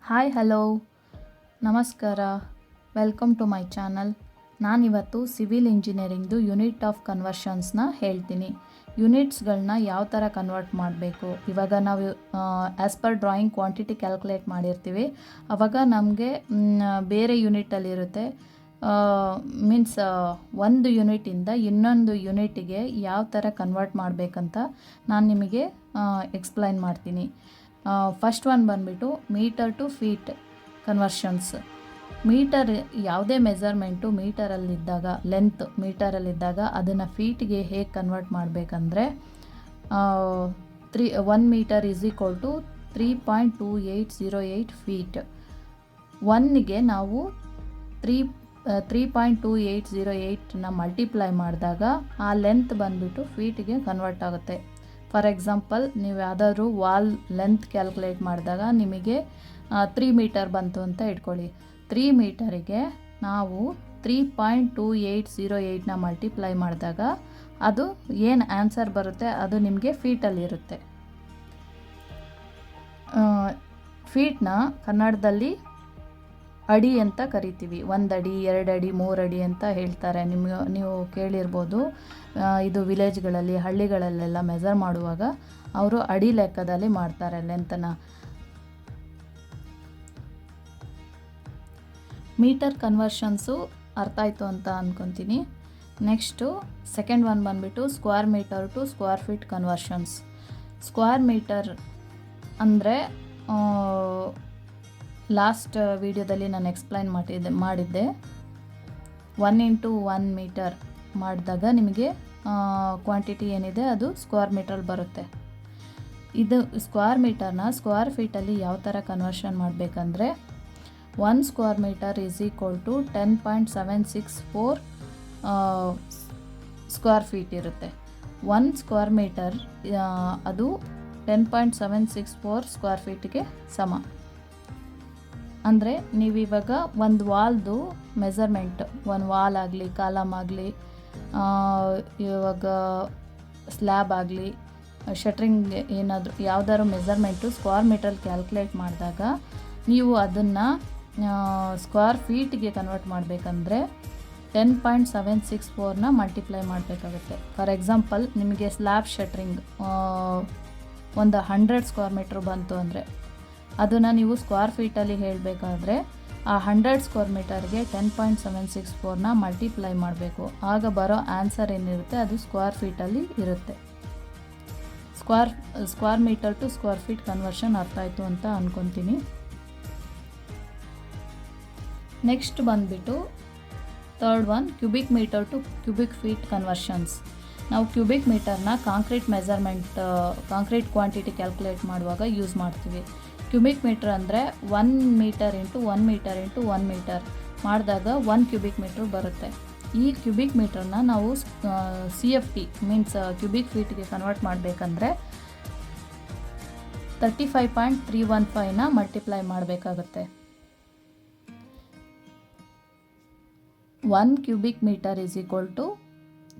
Hi hello ನಮಸ್ಕಾರ, welcome to my channel. ನಾನಿವತ್ತು civil ಇಂಜಿನಿಯರಿಂಗ್ದು unit of ಕನ್ವರ್ಷನ್ಸ್ನ ಹೇಳ್ತೀನಿ. ಯೂನಿಟ್ಸ್ಗಳನ್ನ ಯಾವ ಥರ ಕನ್ವರ್ಟ್ ಮಾಡಬೇಕು. ಇವಾಗ ನಾವು as per drawing quantity calculate ಮಾಡಿರ್ತೀವಿ. ಆವಾಗ ನಮಗೆ ಬೇರೆ ಯೂನಿಟಲ್ಲಿರುತ್ತೆ. ಮೀನ್ಸ್ ಒಂದು ಯೂನಿಟಿಂದ ಇನ್ನೊಂದು ಯೂನಿಟಿಗೆ ಯಾವ ಥರ ಕನ್ವರ್ಟ್ ಮಾಡಬೇಕಂತ ನಾನು ನಿಮಗೆ ಎಕ್ಸ್ಪ್ಲೈನ್ ಮಾಡ್ತೀನಿ. ಫಸ್ಟ್ ಒನ್ ಬಂದುಬಿಟ್ಟು metre to feet conversions. Metre ಯಾವುದೇ ಮೆಜರ್ಮೆಂಟು ಮೀಟರಲ್ಲಿದ್ದಾಗ, ಲೆಂತ್ ಮೀಟರಲ್ಲಿದ್ದಾಗ ಅದನ್ನು ಫೀಟ್ಗೆ ಹೇಗೆ ಕನ್ವರ್ಟ್ ಮಾಡಬೇಕಂದ್ರೆ 1 metre is equal to 3.2808 feet. ಒನ್ಗೆ ನಾವು 3.2808ನ ಮಲ್ಟಿಪ್ಲೈ ಮಾಡಿದಾಗ ಆ ಲೆಂತ್ ಬಂದುಬಿಟ್ಟು ಫೀಟ್ಗೆ ಕನ್ವರ್ಟ್ ಆಗುತ್ತೆ. ಫಾರ್ ಎಕ್ಸಾಂಪಲ್, ನೀವು ಯಾವುದಾದ್ರೂ ವಾಲ್ ಲೆಂತ್ ಕ್ಯಾಲ್ಕುಲೇಟ್ ಮಾಡಿದಾಗ ನಿಮಗೆ 3 ಮೀಟರ್ ಬಂತು ಅಂತ ಇಟ್ಕೊಳ್ಳಿ. 3 ಮೀಟರಿಗೆ ನಾವು 3.2808ನ ಮಲ್ಟಿಪ್ಲೈ ಮಾಡಿದಾಗ ಅದು ಏನು ಆನ್ಸರ್ ಬರುತ್ತೆ ಅದು ನಿಮಗೆ ಫೀಟಲ್ಲಿರುತ್ತೆ. ಫೀಟ್ನ ಕನ್ನಡದಲ್ಲಿ ಅಡಿ ಅಂತ ಕರಿತೀವಿ. 1 ಅಡಿ, 2 ಅಡಿ, 3 ಅಡಿ ಅಂತ ಹೇಳ್ತಾರೆ. ನೀವು ಕೇಳಿರ್ಬೋದು. ಇದು ವಿಲೇಜ್ಗಳಲ್ಲಿ, ಹಳ್ಳಿಗಳಲ್ಲೆಲ್ಲ ಮೆಜರ್ ಮಾಡುವಾಗ ಅವರು ಅಡಿ ಲೆಕ್ಕದಲ್ಲಿ ಮಾಡ್ತಾರೆ ಲೆಂತನ್ನು. ಮೀಟರ್ ಕನ್ವರ್ಷನ್ಸು ಅರ್ಥ ಆಯಿತು ಅಂತ ಅಂದ್ಕೊತೀನಿ. ನೆಕ್ಸ್ಟು ಸೆಕೆಂಡ್ ಒನ್ ಬಂದುಬಿಟ್ಟು square metre to square feet conversions. Square metre ಅಂದರೆ ಲಾಸ್ಟ್ ವಿಡಿಯೋದಲ್ಲಿ ನಾನು ಎಕ್ಸ್ಪ್ಲೈನ್ ಮಾಡಿದ್ದೆ. 1 × 1 ಮೀಟರ್ ಮಾಡಿದಾಗ ನಿಮಗೆ ಕ್ವಾಂಟಿಟಿ ಏನಿದೆ ಅದು ಸ್ಕ್ವೇರ್ ಮೀಟರ್ ಬರುತ್ತೆ. ಇದು ಸ್ಕ್ವೇರ್ ಮೀಟರ್ನ ಸ್ಕ್ವೇರ್ ಫೀಟಲ್ಲಿ ಯಾವ ಥರ ಕನ್ವರ್ಷನ್ ಮಾಡಬೇಕಂದ್ರೆ 1 square metre is equal to 10.764 square feet ಇರುತ್ತೆ. 1 ಸ್ಕ್ವೇರ್ ಮೀಟರ್ ಅದು 10.764 ಸ್ಕ್ವೇರ್ ಫೀಟ್ಗೆ ಸಮ. ಅಂದರೆ ನೀವಿವಾಗ ಒಂದು ವಾಲ್ದು ಮೆಜರ್ಮೆಂಟ್, ಒಂದು ವಾಲ್ ಆಗಲಿ, ಕಾಲಮ್ ಆಗಲಿ, ಇವಾಗ ಸ್ಲ್ಯಾಬ್ ಆಗಲಿ, ಶಟ್ರಿಂಗ್ ಏನಾದರೂ ಯಾವುದಾದ್ರು ಮೆಜರ್ಮೆಂಟು ಸ್ಕ್ವೇರ್ ಮೀಟ್ರಲ್ಲಿ ಕ್ಯಾಲ್ಕುಲೇಟ್ ಮಾಡಿದಾಗ ನೀವು ಅದನ್ನು ಸ್ಕ್ವೇರ್ ಫೀಟ್ಗೆ ಕನ್ವರ್ಟ್ ಮಾಡಬೇಕಂದ್ರೆ 10.764ನ ಮಲ್ಟಿಪ್ಲೈ ಮಾಡಬೇಕಾಗುತ್ತೆ. ಫಾರ್ ಎಕ್ಸಾಂಪಲ್, ನಿಮಗೆ ಸ್ಲ್ಯಾಬ್ ಶಟ್ರಿಂಗ್ ಒಂದು 100 ಸ್ಕ್ವೇರ್ ಮೀಟ್ರ್ ಬಂತು ಅಂದರೆ ಅದನ್ನು ನೀವು ಸ್ಕ್ವೇರ್ ಫೀಟಲ್ಲಿ ಹೇಳಬೇಕಾದ್ರೆ ಆ 100 ಸ್ಕ್ವೇರ್ ಮೀಟರ್ಗೆ 10.764ನ ಮಲ್ಟಿಪ್ಲೈ ಮಾಡಬೇಕು. ಆಗ ಬರೋ ಆನ್ಸರ್ ಏನಿರುತ್ತೆ ಅದು ಸ್ಕ್ವೇರ್ ಫೀಟಲ್ಲಿ ಇರುತ್ತೆ. Square metre to square feet conversion ಅರ್ಥ ಆಯಿತು ಅಂತ ಅಂದ್ಕೊತೀನಿ. ನೆಕ್ಸ್ಟ್ ಬಂದುಬಿಟ್ಟು third one cubic metre to cubic feet conversions. ನಾವು ಕ್ಯೂಬಿಕ್ ಮೀಟರ್ನ concrete measurement, concrete quantity calculate ಮಾಡುವಾಗ ಯೂಸ್ ಮಾಡ್ತೀವಿ. ಕ್ಯೂಬಿಕ್ ಮೀಟರ್ ಅಂದರೆ 1 metre into 1 metre into 1 metre ಮಾಡಿದಾಗ 1 ಕ್ಯೂಬಿಕ್ ಮೀಟ್ರ್ ಬರುತ್ತೆ. ಈ ಕ್ಯೂಬಿಕ್ ಮೀಟ್ರನ್ನ ನಾವು CFT ಮೀನ್ಸ್ ಕ್ಯೂಬಿಕ್ ಫೀಟ್ಗೆ ಕನ್ವರ್ಟ್ ಮಾಡಬೇಕಂದ್ರೆ 35.315ನ ಮಲ್ಟಿಪ್ಲೈ ಮಾಡಬೇಕಾಗುತ್ತೆ. 1 cubic metre is equal to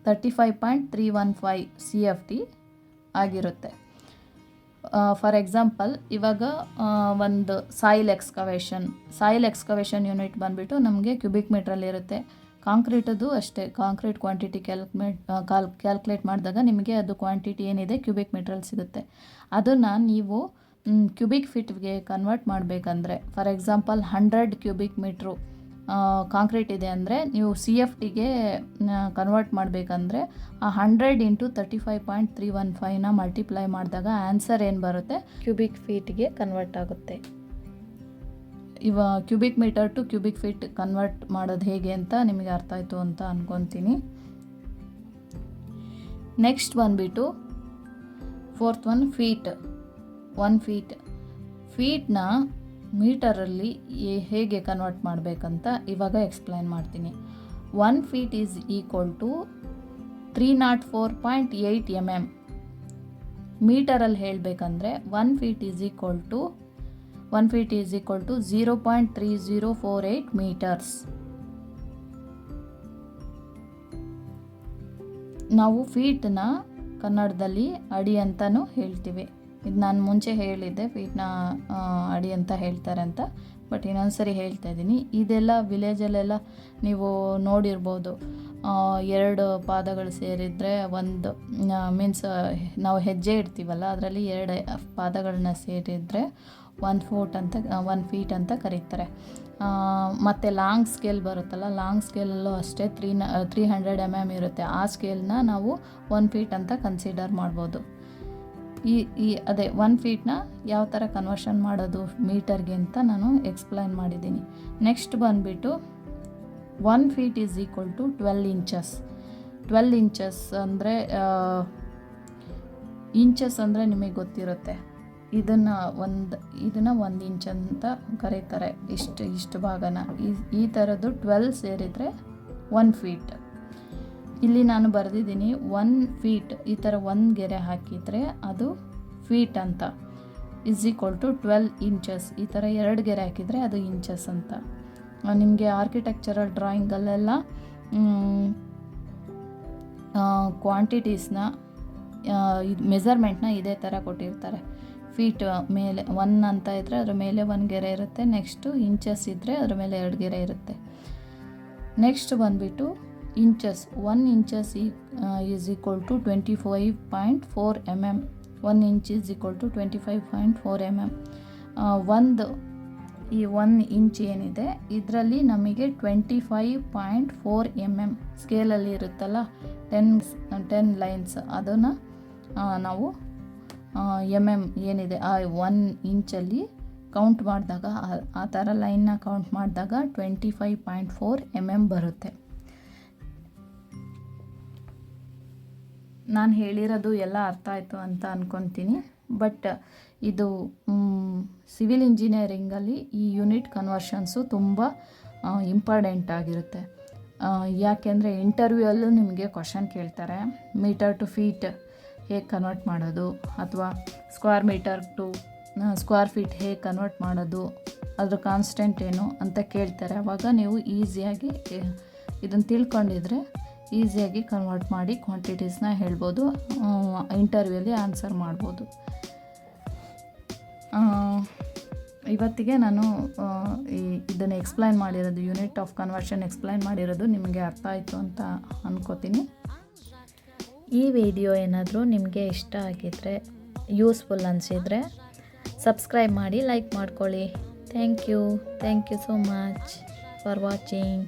35.315 CFT ಆಗಿರುತ್ತೆ. ಫಾರ್ ಎಕ್ಸಾಂಪಲ್, ಇವಾಗ ಒಂದು ಸಾಯಿಲ್ ಎಕ್ಸ್ಕವೇಷನ್ ಯೂನಿಟ್ ಬಂದುಬಿಟ್ಟು ನಮಗೆ ಕ್ಯೂಬಿಕ್ ಮೀಟ್ರಲ್ಲಿರುತ್ತೆ. ಕಾಂಕ್ರೀಟದು ಅಷ್ಟೇ, ಕಾಂಕ್ರೀಟ್ ಕ್ವಾಂಟಿಟಿ ಕ್ಯಾಲ್ಕುಲೇಟ್ ಮಾಡಿದಾಗ ನಿಮಗೆ ಅದು ಕ್ವಾಂಟಿಟಿ ಏನಿದೆ ಕ್ಯೂಬಿಕ್ ಮೀಟ್ರಲ್ಲಿ ಸಿಗುತ್ತೆ. ಅದನ್ನು ನೀವು ಕ್ಯೂಬಿಕ್ ಫೀಟ್ಗೆ ಕನ್ವರ್ಟ್ ಮಾಡಬೇಕಂದ್ರೆ, for example 100 cubic metre concrete ಇದೆ ಅಂದರೆ ನೀವು CFTಗೆ ಕನ್ವರ್ಟ್ ಮಾಡಬೇಕಂದ್ರೆ ಆ 100 × 35.315ನ ಮಲ್ಟಿಪ್ಲೈ ಮಾಡಿದಾಗ ಆನ್ಸರ್ ಏನು ಬರುತ್ತೆ ಕ್ಯೂಬಿಕ್ ಫೀಟ್ಗೆ ಕನ್ವರ್ಟ್ ಆಗುತ್ತೆ. Cubic metre to cubic feet convert ಮಾಡೋದು ಹೇಗೆ ಅಂತ ನಿಮಗೆ ಅರ್ಥ ಆಯಿತು ಅಂತ ಅಂದ್ಕೊತೀನಿ. ನೆಕ್ಸ್ಟ್ ಬಂದುಬಿಟ್ಟು ಫೋರ್ತ್ ಒನ್ ಫೀಟ್. 1 ಫೀಟ್. ಫೀಟ್ನ ಮೀಟರಲ್ಲಿ ಹೇಗೆ ಕನ್ವರ್ಟ್ ಮಾಡಬೇಕಂತ ಇವಾಗ ಎಕ್ಸ್ಪ್ಲೈನ್ ಮಾಡ್ತೀನಿ. 1 feet is equal to 304.8 mm. ಮೀಟರಲ್ಲಿ ಹೇಳಬೇಕಂದ್ರೆ 1 feet is equal to 0.3048 metres. ನಾವು ಫೀಟ್ನ ಕನ್ನಡದಲ್ಲಿ ಅಡಿ ಅಂತಲೂ ಹೇಳ್ತೀವಿ. ಇದು ನಾನು ಮುಂಚೆ ಹೇಳಿದ್ದೆ ಫೀಟ್ನ ಅಡಿ ಅಂತ ಹೇಳ್ತಾರೆ ಅಂತ, ಬಟ್ ಇನ್ನೊಂದು ಸರಿ ಹೇಳ್ತಾ ಇದ್ದೀನಿ. ಇದೆಲ್ಲ ವಿಲೇಜಲ್ಲೆಲ್ಲ ನೀವು ನೋಡಿರ್ಬೋದು, 2 ಪಾದಗಳು ಸೇರಿದರೆ ಒಂದು ಮೀನ್ಸ್ ನಾವು ಹೆಜ್ಜೆ ಇಡ್ತೀವಲ್ಲ ಅದರಲ್ಲಿ 2 ಪಾದಗಳನ್ನ ಸೇರಿದರೆ 1 ಫೀಟ್ ಅಂತ ಕರೀತಾರೆ. ಮತ್ತು ಲಾಂಗ್ ಸ್ಕೇಲ್ ಬರುತ್ತಲ್ಲ, ಲಾಂಗ್ ಸ್ಕೇಲಲ್ಲೂ ಅಷ್ಟೇ 300 mm ಇರುತ್ತೆ. ಆ ಸ್ಕೇಲ್ನ ನಾವು 1 ಫೀಟ್ ಅಂತ ಕನ್ಸಿಡರ್ ಮಾಡ್ಬೋದು. ಅದೇ 1 ಫೀಟ್ನ ಯಾವ ಥರ ಕನ್ವರ್ಷನ್ ಮಾಡೋದು ಮೀಟರ್ಗೆ ಅಂತ ನಾನು ಎಕ್ಸ್ಪ್ಲೈನ್ ಮಾಡಿದ್ದೀನಿ. ನೆಕ್ಸ್ಟ್ ಬಂದುಬಿಟ್ಟು 1 feet is equal to 12 inches. 12 inches ಅಂದರೆ ಇಂಚಸ್ ಅಂದರೆ ನಿಮಗೆ ಗೊತ್ತಿರುತ್ತೆ. ಇದನ್ನು 1 ಇಂಚ್ ಅಂತ ಕರೀತಾರೆ. ಇಷ್ಟು ಭಾಗನ ಈ ಥರದ್ದು 12 ಸೇರಿದರೆ 1 ಫೀಟ್. ಇಲ್ಲಿ ನಾನು ಬರೆದಿದ್ದೀನಿ 1 ಫೀಟ್, ಈ ಥರ 1 ಗೆರೆ ಹಾಕಿದರೆ ಅದು ಫೀಟ್ ಅಂತ. ಇಸ್ ಈಕ್ವಲ್ ಟು 12 ಇಂಚಸ್, ಈ ಥರ 2 ಗೆರೆ ಹಾಕಿದರೆ ಅದು ಇಂಚಸ್ ಅಂತ. ನಿಮಗೆ ಆರ್ಕಿಟೆಕ್ಚರಲ್ ಡ್ರಾಯಿಂಗಲ್ಲೆಲ್ಲ ಕ್ವಾಂಟಿಟೀಸ್ನ ಮೆಜರ್ಮೆಂಟ್ನ ಇದೇ ಥರ ಕೊಟ್ಟಿರ್ತಾರೆ. ಫೀಟ್ ಮೇಲೆ 1 ಅಂತ ಇದ್ದರೆ ಅದ್ರ ಮೇಲೆ 1 ಗೆರೆ ಇರುತ್ತೆ. ನೆಕ್ಸ್ಟು ಇಂಚಸ್ ಇದ್ದರೆ ಅದ್ರ ಮೇಲೆ 2 ಗೆರೆ ಇರುತ್ತೆ. ನೆಕ್ಸ್ಟ್ ಬಂದುಬಿಟ್ಟು inches. 1 inches is equal to 25.4 mm. 1 inch is equal to 25.4 mm. ಈ 1 ಇಂಚ್ ಏನಿದೆ ಇದರಲ್ಲಿ ನಮಗೆ 25.4 mm ಸ್ಕೇಲಲ್ಲಿ ಇರುತ್ತಲ್ಲ 10 ಲೈನ್ಸ್, ಅದನ್ನು ನಾವು ಏನಿದೆ ಆ 1 ಇಂಚಲ್ಲಿ ಕೌಂಟ್ ಮಾಡಿದಾಗ ಆ ಥರ ಲೈನ್ನ ಕೌಂಟ್ ಮಾಡಿದಾಗ 25.4 mm ಬರುತ್ತೆ. ನಾನು ಹೇಳಿರೋದು ಎಲ್ಲ ಅರ್ಥ ಆಯಿತು ಅಂತ ಅಂದ್ಕೊತೀನಿ. ಬಟ್ ಇದು ಸಿವಿಲ್ ಇಂಜಿನಿಯರಿಂಗಲ್ಲಿ ಈ ಯೂನಿಟ್ ಕನ್ವರ್ಷನ್ಸು ತುಂಬ ಇಂಪಾರ್ಟೆಂಟ್ ಆಗಿರುತ್ತೆ. ಯಾಕೆಂದರೆ ಇಂಟರ್ವ್ಯೂಯಲ್ಲೂ ನಿಮಗೆ ಕ್ವಶನ್ ಕೇಳ್ತಾರೆ, ಮೀಟರ್ ಟು ಫೀಟ್ ಹೇಗೆ ಕನ್ವರ್ಟ್ ಮಾಡೋದು, ಅಥವಾ square metre to square feet ಹೇಗೆ ಕನ್ವರ್ಟ್ ಮಾಡೋದು, ಅದ್ರ ಕಾನ್ಸ್ಟೆಂಟ್ ಏನು ಅಂತ ಕೇಳ್ತಾರೆ. ಆವಾಗ ನೀವು ಈಸಿಯಾಗಿ ಇದನ್ನು ತಿಳ್ಕೊಂಡಿದ್ರೆ ಈಸಿಯಾಗಿ ಕನ್ವರ್ಟ್ ಮಾಡಿ ಕ್ವಾಂಟಿಟೀಸ್ನ ಹೇಳ್ಬೋದು, ಇಂಟರ್ವ್ಯೂಲಿ ಆನ್ಸರ್ ಮಾಡ್ಬೋದು. ಇವತ್ತಿಗೆ ನಾನು ಇದನ್ನು ಎಕ್ಸ್ಪ್ಲೈನ್ ಮಾಡಿರೋದು, ಯೂನಿಟ್ ಆಫ್ ಕನ್ವರ್ಷನ್ ಎಕ್ಸ್ಪ್ಲೈನ್ ಮಾಡಿರೋದು ನಿಮಗೆ ಅರ್ಥ ಆಯಿತು ಅಂತ ಅನ್ಕೋತೀನಿ. ಈ ವಿಡಿಯೋ ಏನಾದರೂ ನಿಮಗೆ ಇಷ್ಟ ಆಗಿದ್ದರೆ, ಯೂಸ್ಫುಲ್ ಅನಿಸಿದರೆ ಸಬ್ಸ್ಕ್ರೈಬ್ ಮಾಡಿ, ಲೈಕ್ ಮಾಡ್ಕೊಳ್ಳಿ. Thank you so much for watching.